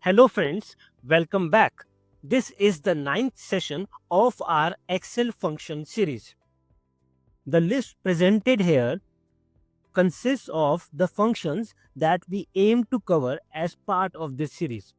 Hello, friends, welcome back. This is the ninth session of our Excel function series. The list presented here consists of the functions that we aim to cover as part of this series.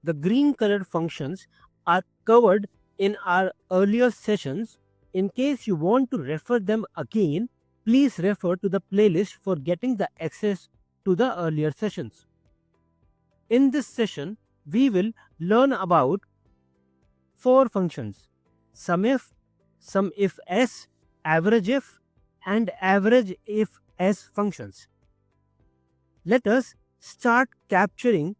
The green colored functions are covered in our earlier sessions. In case you want to refer them again, please refer to the playlist for getting the access to the earlier sessions. In this session, we will learn about four functions: SUMIF, SUMIFS, AVERAGEIF, and AVERAGEIFS functions. Let us start capturing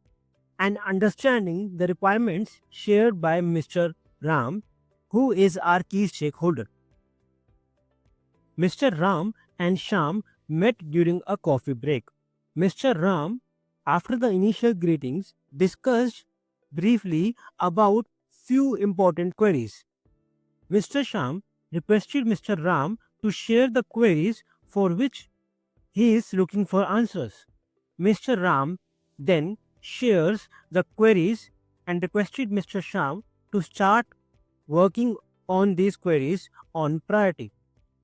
and understanding the requirements shared by Mr. Ram, who is our key stakeholder. Mr. Ram and Sham met during a coffee break. Mr. Ram, after the initial greetings, discussed briefly about few important queries. Mr. Sham requested Mr. Ram to share the queries for which he is looking for answers. Mr. Ram then shares the queries and requested Mr. Sham to start working on these queries on priority.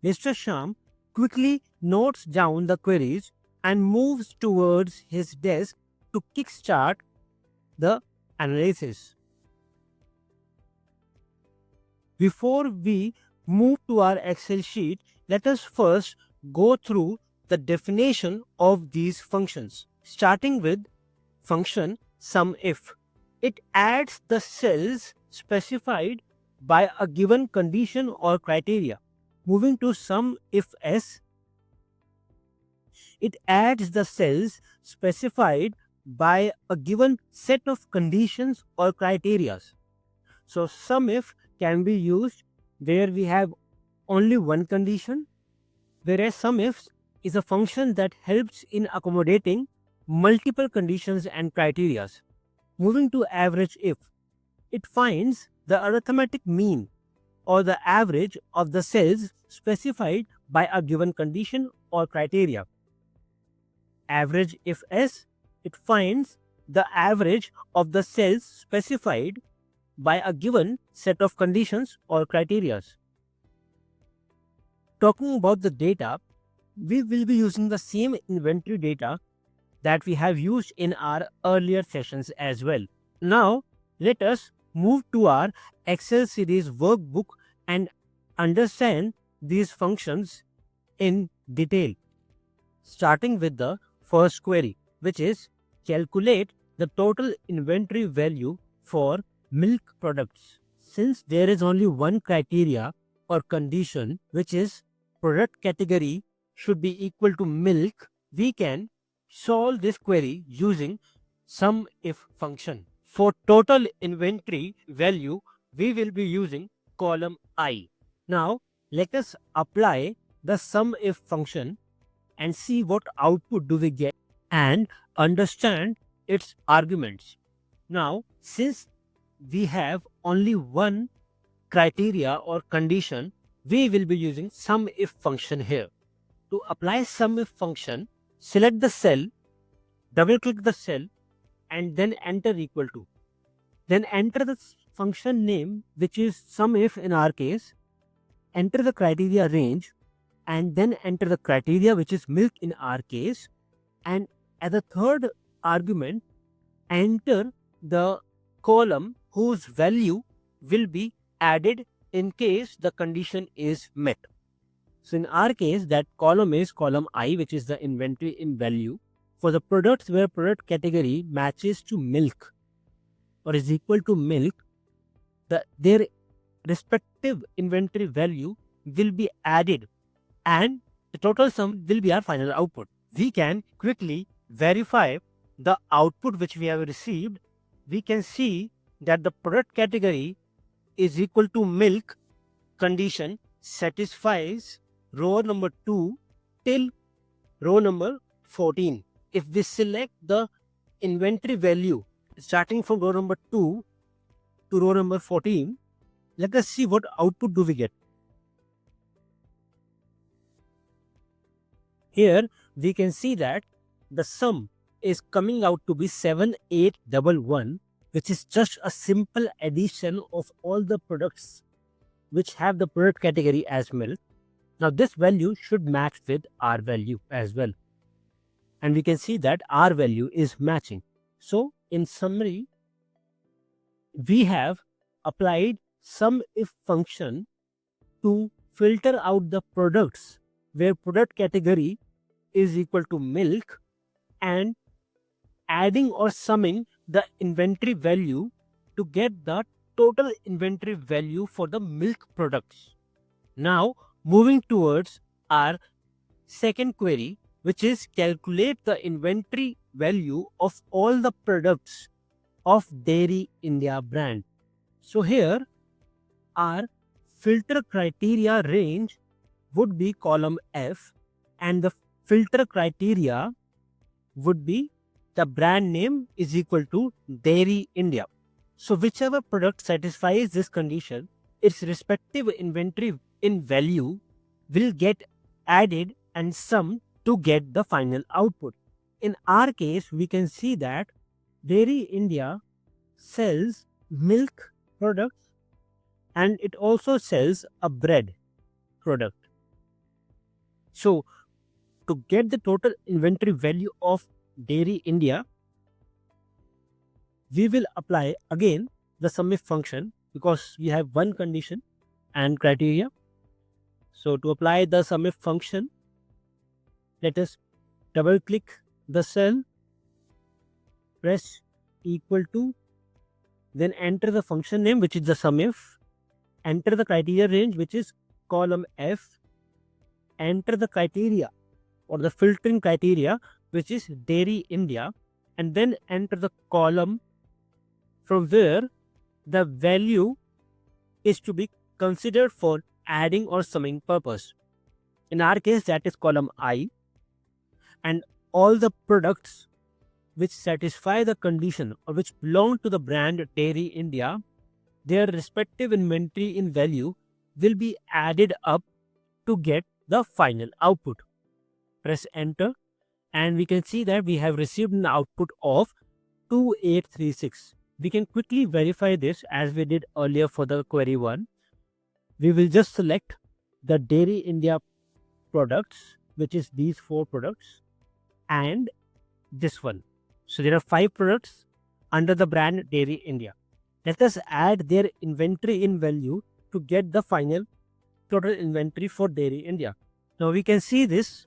Mr. Sham quickly notes down the queries and moves towards his desk to kickstart the analysis. Before we move to our Excel sheet, let us first go through the definition of these functions, starting with function SUMIF. It adds the cells specified by a given condition or criteria. Moving to SUMIFS, it adds the cells specified by a given set of conditions or criteria. So SUMIF can be used where we have only one condition, whereas SUMIFS is a function that helps in accommodating multiple conditions and criteria. Moving to AVERAGEIF, it finds the arithmetic mean or the average of the cells specified by a given condition or criteria. AVERAGEIFS, it finds the average of the cells specified by a given set of conditions or criteria. Talking about the data, we will be using the same inventory data that we have used in our earlier sessions as well. Now, let us move to our Excel series workbook and understand these functions in detail. Starting with the first query, which is calculate the total inventory value for milk products. Since there is only one criteria or condition, which is product category should be equal to milk, we can solve this query using SUMIF function. For total inventory value, we will be using column I. Now, let us apply the SUMIF function and see what output do we get and understand its arguments. Now, since we have only one criteria or condition, we will be using SUMIF function here. To apply SUMIF function, select the cell, double click the cell and then enter equal to. Then enter the function name, which is SUMIF in our case, enter the criteria range and then enter the criteria, which is milk in our case, and as a third argument enter the column whose value will be added in case the condition is met. So in our case, that column is column I, which is the inventory in value. For the products where product category matches to milk or is equal to milk, their respective inventory value will be added and the total sum will be our final output. We can quickly verify the output which we have received. We can see that the product category is equal to milk condition satisfies row number 2 till row number 14. If we select the inventory value starting from row number 2 to row number 14, let us see what output do we get. Here we can see that the sum is coming out to be 7811, which is just a simple addition of all the products which have the product category as milk. Now this value should match with R value as well. And we can see that R value is matching. So in summary, we have applied sum if function to filter out the products where product category is equal to milk and adding or summing the inventory value to get the total inventory value for the milk products. Now moving towards our second query, which is calculate the inventory value of all the products of Dairy India brand. So here our filter criteria range would be column F and the filter criteria would be the brand name is equal to Dairy India. So whichever product satisfies this condition, its respective inventory in value will get added and summed to get the final output. In our case, we can see that Dairy India sells milk products and it also sells a bread product. So to get the total inventory value of Dairy India, we will apply again the sum if function because we have one condition and criteria. So to apply the sum if function, let us double click the cell, press equal to, then enter the function name which is the sum if, enter the criteria range which is column F, enter the criteria or the filtering criteria which is Dairy India, and then enter the column from where the value is to be considered for adding or summing purpose. In our case, that is column I, and all the products which satisfy the condition or which belong to the brand Dairy India, their respective inventory in value will be added up to get the final output. Press enter and we can see that we have received an output of 2836. We can quickly verify this as we did earlier for the query 1. We will just select the Dairy India products, which is these 4 products and this one. So there are 5 products under the brand Dairy India. Let us add their inventory in value to get the final total inventory for Dairy India. Now we can see this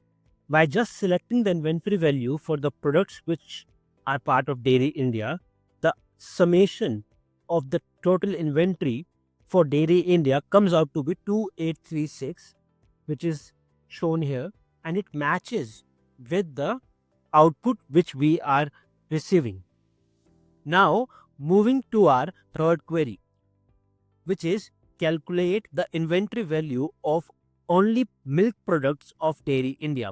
by just selecting the inventory value for the products which are part of Dairy India. The summation of the total inventory for Dairy India comes out to be 2836, which is shown here, and it matches with the output which we are receiving. Now moving to our third query, which is calculate the inventory value of only milk products of Dairy India.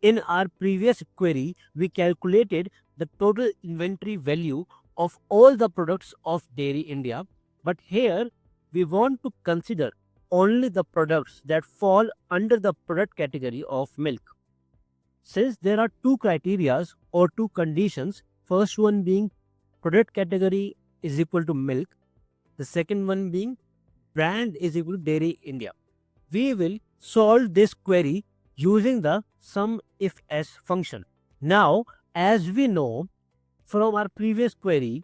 In our previous query, we calculated the total inventory value of all the products of Dairy India, but here we want to consider only the products that fall under the product category of milk. Since there are 2 criteria or 2 conditions, first one being product category is equal to milk, the second one being brand is equal to Dairy India. We will solve this query using the sum if s function. Now, as we know from our previous query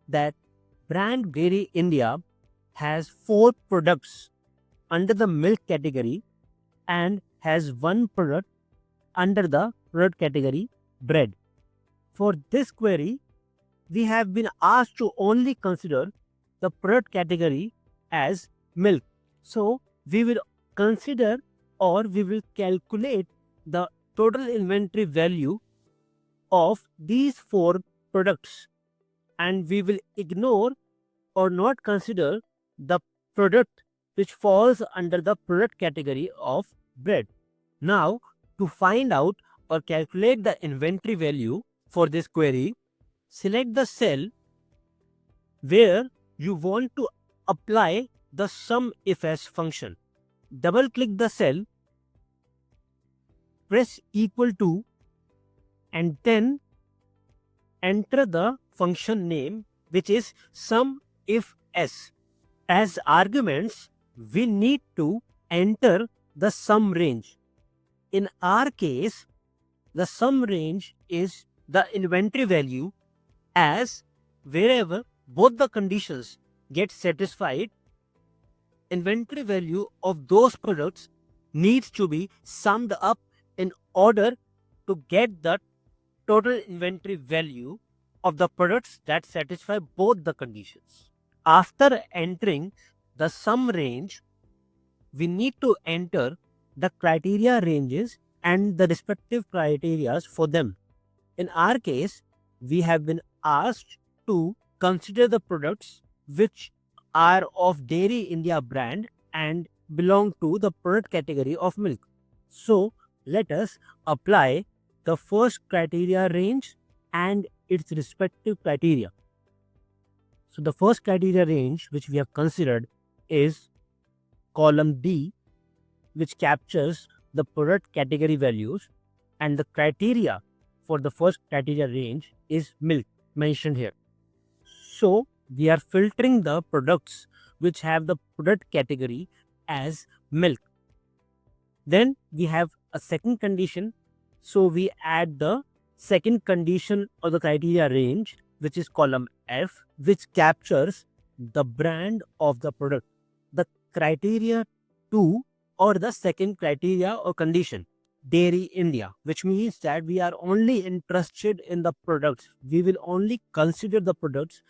that brand Dairy India has 4 products under the milk category and has 1 product under the product category bread. For this query, we have been asked to only consider the product category as milk. So we will consider or we will calculate the total inventory value of these 4 products, and we will ignore or not consider the product which falls under the product category of bread. Now to find out or calculate the inventory value for this query, select the cell where you want to apply the sum if s function. Double click the cell, press equal to, and then enter the function name which is sum if s. As arguments, we need to enter the sum range. In our case, the sum range is the inventory value as wherever both the conditions get satisfied, inventory value of those products needs to be summed up in order to get the total inventory value of the products that satisfy both the conditions. After entering the sum range, we need to enter the criteria ranges and the respective criterias for them. In our case, we have been asked to consider the products which are of Dairy India brand and belong to the product category of milk. So let us apply the first criteria range and its respective criteria. So the first criteria range which we have considered is column D, which captures the product category values, and the criteria for the first criteria range is milk mentioned here. So we are filtering the products which have the product category as milk. Then we have a second condition. So we add the second condition of the criteria range, which is column F, which captures the brand of the product. The criteria 2 or the second criteria or condition, Dairy India, which means that we are only interested in the products. We will only consider the products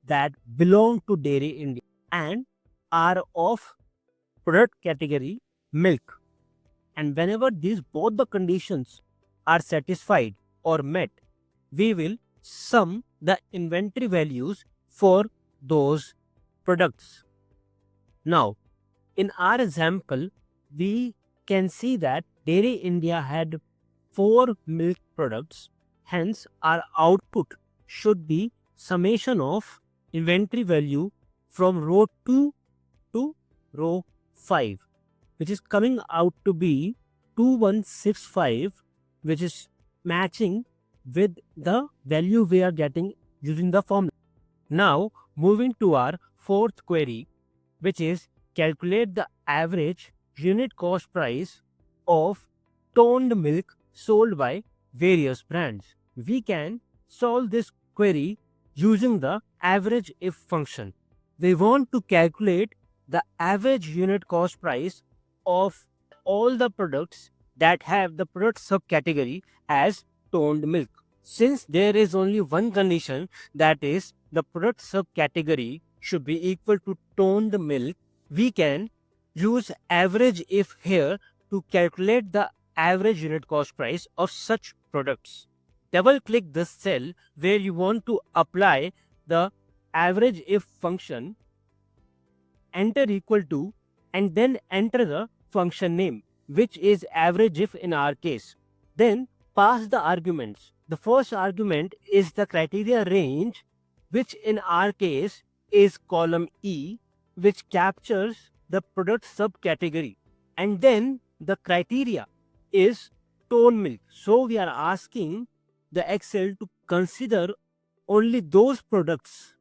that belong to Dairy India and are of product category milk. And whenever these both the conditions are satisfied or met, we will sum the inventory values for those products. Now, in our example, we can see that Dairy India had 4 milk products. Hence, our output should be summation of inventory value from row 2 to row 5, which is coming out to be 2165, which is matching with the value we are getting using the formula. Now, moving to our fourth query, which is calculate the average unit cost price of toned milk sold by various brands. We can solve this query using the average if function. We want to calculate the average unit cost price of all the products that have the product subcategory as toned milk. Since there is only one condition, that is the product subcategory should be equal to toned milk, we can use average if here to calculate the average unit cost price of such products. Double click the cell where you want to apply the average if function, enter equal to, and then enter the function name, which is average if in our case. Then pass the arguments. The first argument is the criteria range, which in our case is column E, which captures the product subcategory, and then the criteria is toned milk. So we are asking the Excel to consider only those products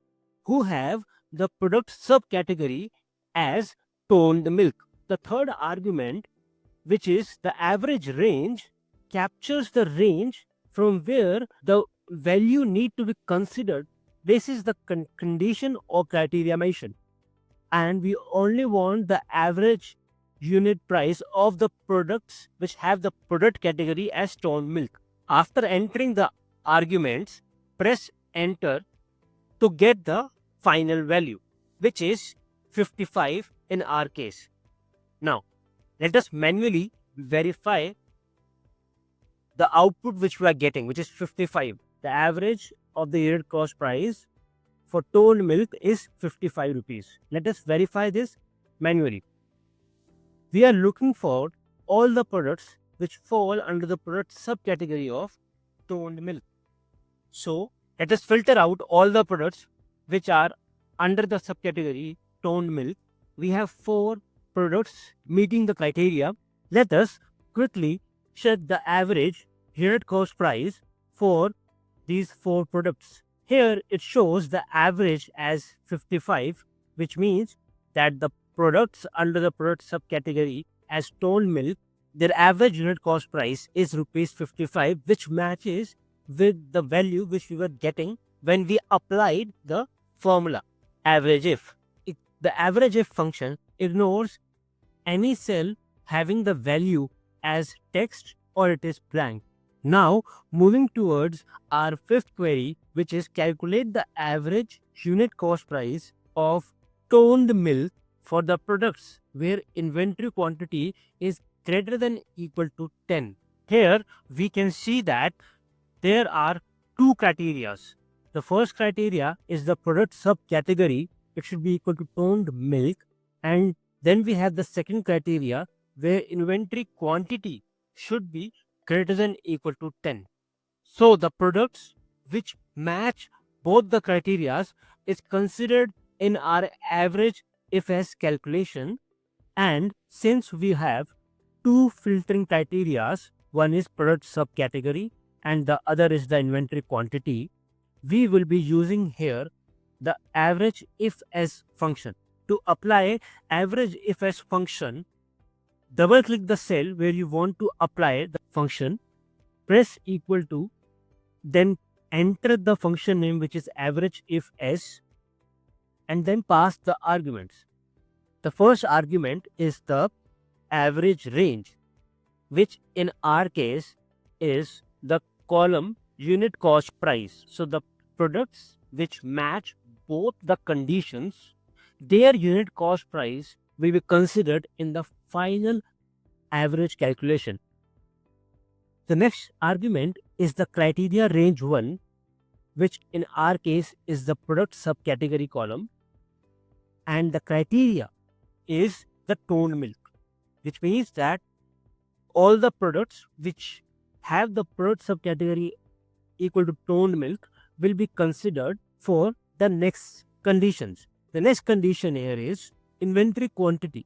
who have the product subcategory as toned milk. The third argument, which is the average range, captures the range from where the value need to be considered. This is the condition or criteria mentioned, and we only want the average unit price of the products which have the product category as toned milk. After entering the arguments, press enter to get the final value, which is 55 in our case. Now, let us manually verify the output which we are getting, which is 55. The average of the unit cost price for toned milk is 55 rupees. Let us verify this manually. We are looking for all the products which fall under the product subcategory of toned milk. So let us filter out all the products which are under the subcategory toned milk. We have 4 products meeting the criteria. Let us quickly check the average unit cost price for these 4 products. Here it shows the average as 55, which means that the products under the product subcategory as toned milk, their average unit cost price is rupees 55, which matches with the value which we were getting when we applied the formula average if. The average if function ignores any cell having the value as text or it is blank. Now, moving towards our fifth query, which is calculate the average unit cost price of toned milk for the products where inventory quantity is greater than equal to 10. Here, we can see that there are two criterias. The first criteria is the product subcategory. It should be equal to toned milk. And then we have the second criteria where inventory quantity should be greater than equal to 10. So the products which match both the criterias is considered in our average if-s calculation. And since we have two filtering criterias, one is product subcategory and the other is the inventory quantity, we will be using here the average if-s function. To apply average if-s function, double click the cell where you want to apply the function, press equal to, then enter the function name which is average if-s and then pass the arguments. The first argument is the average range, which in our case is the column unit cost price. So the products which match both the conditions, their unit cost price will be considered in the final average calculation. The next argument is the criteria range 1, which in our case is the product subcategory column, and the criteria is the toned milk, which means that all the products which have the product subcategory equal to toned milk will be considered for the next conditions. The next condition here is inventory quantity.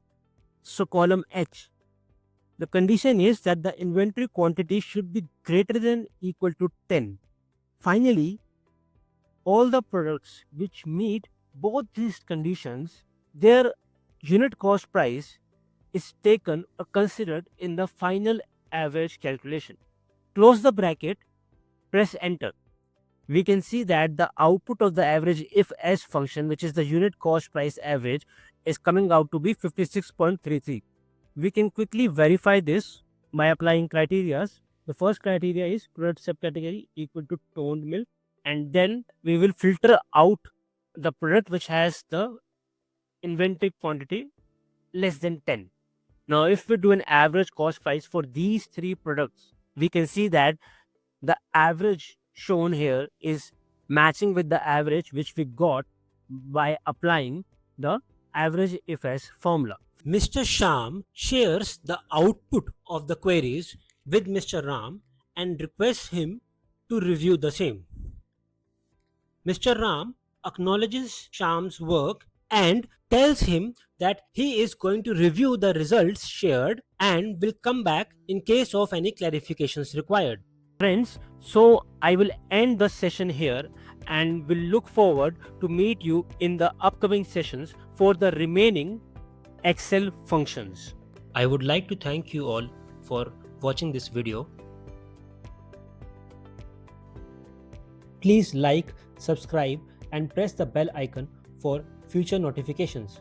So column H, the condition is that the inventory quantity should be greater than equal to 10. Finally, all the products which meet both these conditions, their unit cost price is taken or considered in the final average calculation. Close the bracket, press enter. We can see that the output of the average if-s function, which is the unit cost price average, is coming out to be 56.33. We can quickly verify this by applying criteria. The first criteria is product subcategory equal to toned milk, and then we will filter out the product which has the inventory quantity less than 10. Now, if we do an average cost price for these three products, we can see that the average shown here is matching with the average which we got by applying the average if-s formula. Mr. Sham shares the output of the queries with Mr. Ram and requests him to review the same. Mr. Ram acknowledges Sham's work and tells him that he is going to review the results shared and will come back in case of any clarifications required. Friends, so I will end the session here and will look forward to meet you in the upcoming sessions for the remaining Excel functions. I would like to thank you all for watching this video. Please like, subscribe and press the bell icon for future notifications.